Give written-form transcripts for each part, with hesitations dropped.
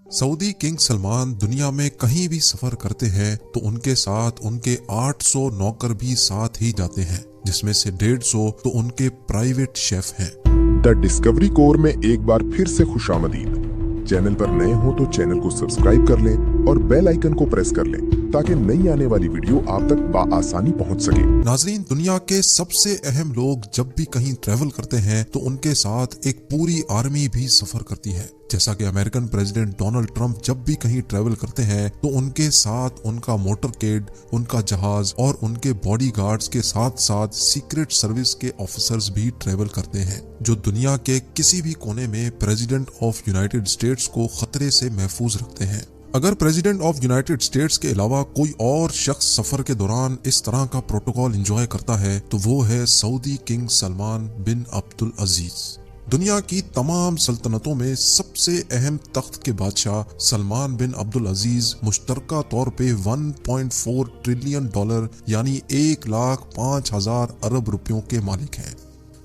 Saudi king Salman दुनिया में कहीं भी सफर करते हैं तो उनके साथ उनके 800 नौकर भी साथ ही जाते हैं, जिसमें से 150 तो उनके प्राइवेट शेफ हैं। द डिस्कवरी कोर में एक बार फिर से खुशामदीद। चैनल पर नए हो तो चैनल को सब्सक्राइब कर लें और बेल आइकन को प्रेस कर लें ताकि नई आने वाली वीडियो आप तक बआसानी पहुंच सके। नाजरीन, दुनिया के सबसे अहम लोग जब भी कहीं ट्रैवल करते हैं तो उनके साथ एक पूरी आर्मी भी सफर करती है। जैसा कि अमेरिकन प्रेसिडेंट डोनाल्ड ट्रंप जब भी कहीं ट्रैवल करते हैं तो उनके साथ उनका मोटरकेड, उनका जहाज और उनके बॉडीगार्ड्स के साथ साथ सीक्रेट सर्विस के ऑफिसर्स भी ट्रैवल करते हैं, जो दुनिया के किसी भी कोने में प्रेसिडेंट ऑफ यूनाइटेड स्टेट्स को खतरे से महफूज रखते हैं। अगर प्रेसिडेंट ऑफ यूनाइटेड स्टेट्स के अलावा कोई और शख्स सफर के दौरान इस तरह का प्रोटोकॉल एंजॉय करता है तो वो है सऊदी किंग सलमान बिन अब्दुल अजीज। दुनिया की तमाम सल्तनतों में सबसे अहम तख्त के बादशाह सलमान बिन अब्दुल अजीज मुश्तरका तौर पे 1.4 ट्रिलियन डॉलर यानी 1,05,000 अरब रुपयों के मालिक हैं।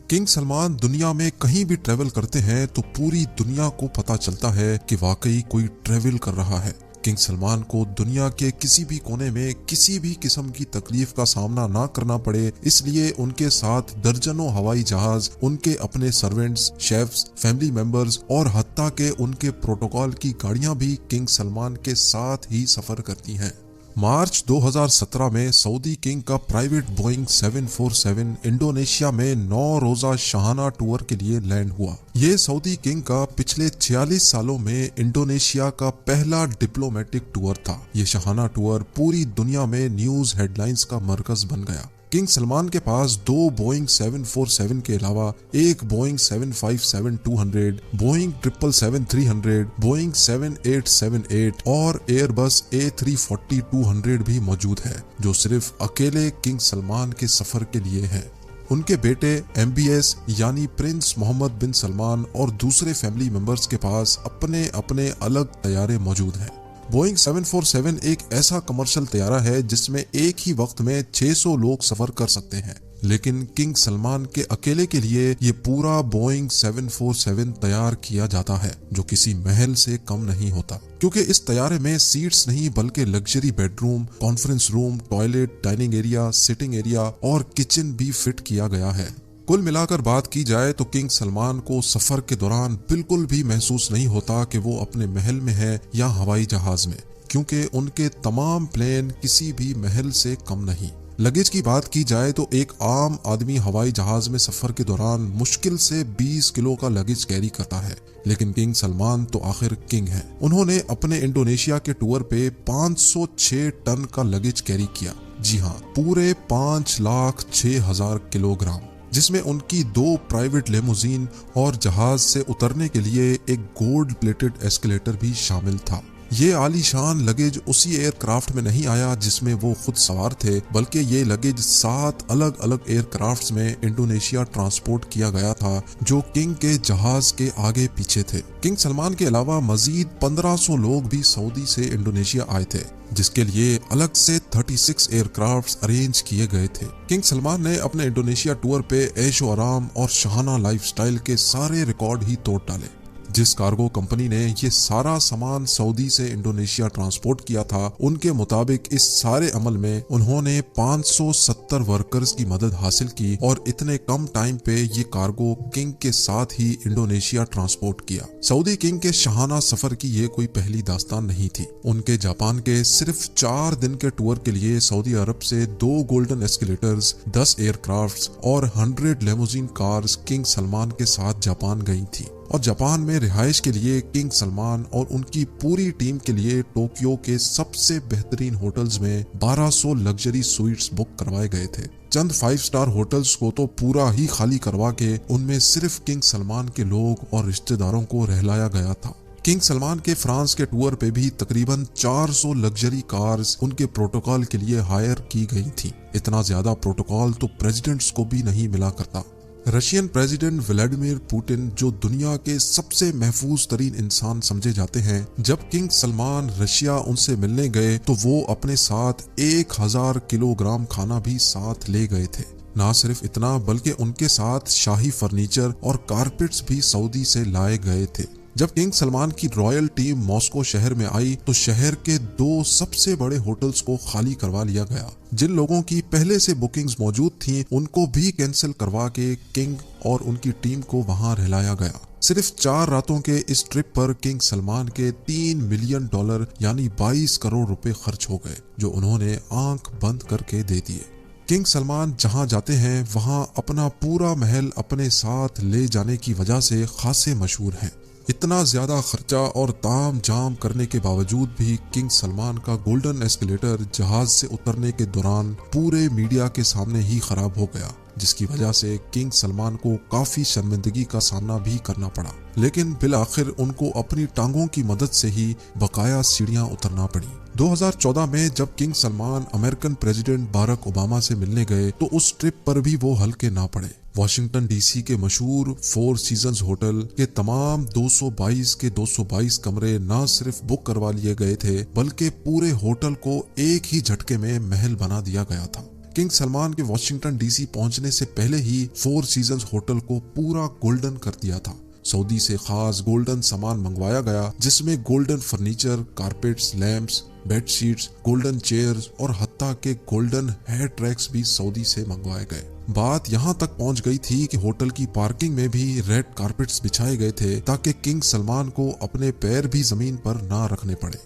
किंग सलमान दुनिया में कहीं भी ट्रैवल करते हैं तो पूरी दुनिया को पता चलता है कि वाकई कोई ट्रैवल कर रहा है। किंग सलमान को दुनिया के किसी भी कोने में किसी भी किस्म की तकलीफ का सामना ना करना पड़े, इसलिए उनके साथ दर्जनों हवाई जहाज, उनके अपने सर्वेंट्स, शेफ्स, फैमिली मेंबर्स और हत्ता के उनके प्रोटोकॉल की गाड़ियां भी किंग सलमान के साथ ही सफर करती हैं। मार्च 2017 में सऊदी किंग का प्राइवेट बोइंग 747 इंडोनेशिया में 9 रोजा शाहाना टूर के लिए लैंड हुआ। ये सऊदी किंग का पिछले 46 सालों में इंडोनेशिया का पहला डिप्लोमेटिक टूर था। ये शाहाना टूर पूरी दुनिया में न्यूज हेडलाइंस का मरकज बन गया। किंग सलमान के पास 2 बोइंग 747 के अलावा एक बोइंग 757-200, बोइंग 777-300, बोइंग 7878 और एयरबस A340-200 भी मौजूद है, जो सिर्फ अकेले किंग सलमान के सफर के लिए है। उनके बेटे MBS यानी प्रिंस मोहम्मद बिन सलमान और दूसरे फैमिली मेंबर्स के पास अपने अपने अलग तैयारे मौजूद हैं। बोइंग 747 एक ऐसा कमर्शियल तैयारा है जिसमें एक ही वक्त में 600 लोग सफर कर सकते हैं, लेकिन किंग सलमान के अकेले के लिए ये पूरा बोइंग 747 तैयार किया जाता है, जो किसी महल से कम नहीं होता, क्योंकि इस तैयारे में सीट्स नहीं बल्कि luxury bedroom, conference room, toilet, dining area, sitting area और किचन भी फिट किया गया है। कुल मिलाकर बात की जाए तो किंग सलमान को सफर के दौरान बिल्कुल भी महसूस नहीं होता कि वो अपने महल में है या हवाई जहाज में, क्योंकि उनके तमाम प्लेन किसी भी महल से कम नहीं। लगेज की बात की जाए तो एक आम आदमी हवाई जहाज में सफर के दौरान मुश्किल से 20 किलो का लगेज कैरी करता है, लेकिन किंग सलमान तो आखिर किंग है। उन्होंने अपने इंडोनेशिया के टूर पे 506 टन का लगेज कैरी किया। जी हाँ, पूरे 5,06,000 किलोग्राम, जिसमें उनकी 2 प्राइवेट लेमोजीन और जहाज से उतरने के लिए एक गोल्ड प्लेटेड एस्केलेटर भी शामिल था। ये आलीशान लगेज उसी एयरक्राफ्ट में नहीं आया जिसमें वो खुद सवार थे, बल्कि ये लगेज 7 अलग अलग एयरक्राफ्ट्स में इंडोनेशिया ट्रांसपोर्ट किया गया था, जो किंग के जहाज के आगे पीछे थे। किंग सलमान के अलावा मजीद 1500 लोग भी सऊदी से इंडोनेशिया आए थे, जिसके लिए अलग से 36 एयरक्राफ्ट्स अरेंज किए गए थे। किंग सलमान ने अपने इंडोनेशिया टूर पे ऐशो आराम और शाहाना लाइफस्टाइल के सारे रिकॉर्ड ही तोड़ डाले। जिस कार्गो कंपनी ने ये सारा सामान सऊदी से इंडोनेशिया ट्रांसपोर्ट किया था, उनके मुताबिक इस सारे अमल में उन्होंने 570 वर्कर्स की मदद हासिल की और इतने कम टाइम पे ये कार्गो किंग के साथ ही इंडोनेशिया ट्रांसपोर्ट किया। सऊदी किंग के शाहाना सफर की ये कोई पहली दास्तान नहीं थी। उनके जापान के सिर्फ 4 दिन के टूर के लिए सऊदी अरब से 2 गोल्डन एस्केलेटर्स, 10 एयरक्राफ्ट्स और 100 लेमोजीन कार्स किंग सलमान के साथ जापान गई थी, और जापान में रिहाइश के लिए किंग सलमान और उनकी पूरी टीम के लिए टोक्यो के सबसे बेहतरीन होटल्स में 1200 लग्जरी स्वीट्स बुक करवाए गए थे। चंद 5 स्टार होटल्स को तो पूरा ही खाली करवा के उनमें सिर्फ किंग सलमान के लोग और रिश्तेदारों को रहलाया गया था। किंग सलमान के फ्रांस के टूर पे भी तकरीबन 400 लग्जरी कार्स उनके प्रोटोकॉल के लिए हायर की गई थी। इतना ज्यादा प्रोटोकॉल तो प्रेसिडेंट्स को भी नहीं मिला करता। रशियन प्रेसिडेंट व्लादिमीर पुतिन, जो दुनिया के सबसे महफूज तरीन इंसान समझे जाते हैं, जब किंग सलमान रशिया उनसे मिलने गए तो वो अपने साथ 1000 किलोग्राम खाना भी साथ ले गए थे। ना सिर्फ इतना बल्कि उनके साथ शाही फर्नीचर और कारपेट्स भी सऊदी से लाए गए थे। जब किंग सलमान की रॉयल टीम मॉस्को शहर में आई तो शहर के 2 सबसे बड़े होटल्स को खाली करवा लिया गया। जिन लोगों की पहले से बुकिंग्स मौजूद थीं, उनको भी कैंसिल करवा के किंग और उनकी टीम को वहां रहलाया गया। सिर्फ 4 रातों के इस ट्रिप पर किंग सलमान के $3 मिलियन यानी 22 करोड़ रुपए खर्च हो गए, जो उन्होंने आंख बंद करके दे दिए। किंग सलमान जहां जाते हैं वहां अपना पूरा महल अपने साथ ले जाने की वजह से खासे मशहूर हैं। इतना ज्यादा खर्चा और ताम झाम करने के बावजूद भी किंग सलमान का गोल्डन एस्केलेटर जहाज से उतरने के दौरान पूरे मीडिया के सामने ही खराब हो गया, जिसकी वजह से किंग सलमान को काफी शर्मिंदगी का सामना भी करना पड़ा। लेकिन बिल आखिर उनको अपनी टांगों की मदद से ही बकाया सीढ़ियां उतरना पड़ी। 2014 में जब किंग सलमान अमेरिकन प्रेसिडेंट बारक ओबामा से मिलने गए तो उस ट्रिप पर भी वो हल्के ना पड़े। वाशिंगटन डीसी के मशहूर 4 सीजन्स होटल के तमाम 222 के 222 कमरे न सिर्फ बुक करवा लिए गए थे, बल्कि पूरे होटल को एक ही झटके में महल बना दिया गया था। किंग सलमान के वाशिंगटन डीसी पहुंचने से पहले ही 4 सीजन्स होटल को पूरा गोल्डन कर दिया था। सऊदी से खास गोल्डन सामान मंगवाया गया, जिसमें golden furniture, carpets, lamps, bedsheets, golden chairs और हत्ता के गोल्डन हेयर ट्रैक्स भी सऊदी से मंगवाए गए। बात यहाँ तक पहुँच गई थी कि होटल की पार्किंग में भी रेड कारपेट्स बिछाए गए थे ताकि किंग सलमान को अपने पैर भी जमीन पर ना रखने पड़े।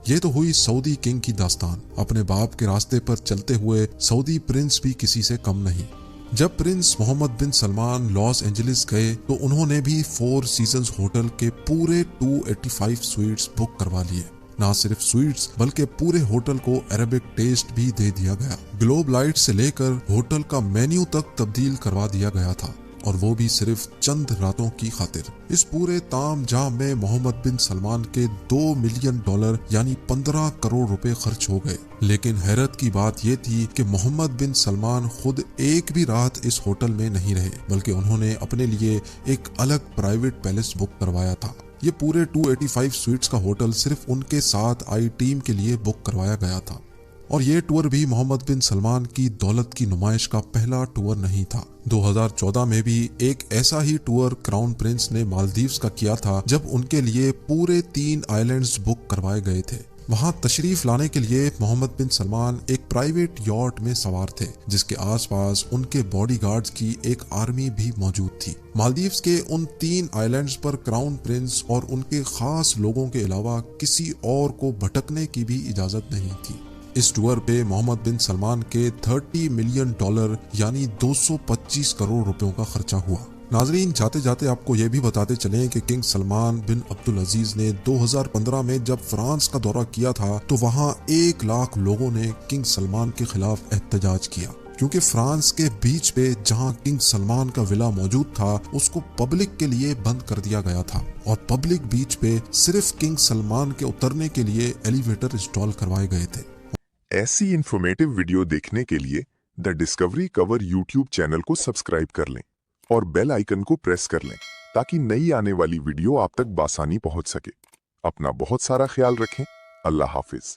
ये तो हुई सऊदी किंग की दास्तान। अपने बाप के रास्ते पर चलते हुए सऊदी प्रिंस भी किसी से कम नहीं। जब प्रिंस मोहम्मद बिन सलमान लॉस एंजलिस गए तो उन्होंने भी 4 सीजन्स होटल के पूरे 285 स्वीट्स बुक करवा लिए। ना सिर्फ स्वीट्स बल्कि पूरे होटल को अरेबिक टेस्ट भी दे दिया गया। ग्लोब लाइट से लेकर होटल का मेन्यू तक तब्दील करवा दिया गया था, और वो भी सिर्फ चंद रातों की खातिर। इस पूरे ताम झाम में मोहम्मद बिन सलमान के $2 मिलियन यानी 15 करोड़ रुपए खर्च हो गए। लेकिन हैरत की बात ये थी कि मोहम्मद बिन सलमान खुद एक भी रात इस होटल में नहीं रहे, बल्कि उन्होंने अपने लिए एक अलग प्राइवेट पैलेस बुक करवाया था। ये पूरे 285 स्वीट्स का होटल सिर्फ उनके साथ आई टीम के लिए बुक करवाया गया था। और ये टूर भी मोहम्मद बिन सलमान की दौलत की नुमाइश का पहला टूर नहीं था। 2014 में भी एक ऐसा ही टूर क्राउन प्रिंस ने मालदीव्स का किया था, जब उनके लिए पूरे 3 आइलैंड्स बुक करवाए गए थे। वहां तशरीफ लाने के लिए मोहम्मद बिन सलमान एक प्राइवेट यॉट में सवार थे, जिसके आसपास उनके बॉडीगार्ड्स की एक आर्मी भी मौजूद थी। मालदीव्स के उन 3 आइलैंड्स पर क्राउन प्रिंस और उनके खास लोगों के अलावा किसी और को भटकने की भी इजाजत नहीं थी। इस टूर पे मोहम्मद बिन सलमान के $30 मिलियन यानी 225 करोड़ रुपयों का खर्चा हुआ। नाजरीन, जाते जाते आपको ये भी बताते चलें कि किंग सलमान बिन अब्दुल अजीज ने 2015 में जब फ्रांस का दौरा किया था तो वहाँ 1 लाख लोगों ने किंग सलमान के खिलाफ एहतजाज किया, क्योंकि फ्रांस के बीच पे जहाँ किंग सलमान का विला मौजूद था उसको पब्लिक के लिए बंद कर दिया गया था, और पब्लिक बीच पे सिर्फ किंग सलमान के उतरने के लिए एलिवेटर इंस्टॉल करवाए गए थे। ऐसी इंफॉर्मेटिव वीडियो देखने के लिए the discovery cover YouTube channel को सब्सक्राइब कर लें और बेल आइकन को प्रेस कर लें ताकि नई आने वाली वीडियो आप तक बासानी पहुंच सके। अपना बहुत सारा ख्याल रखें। अल्लाह हाफिज।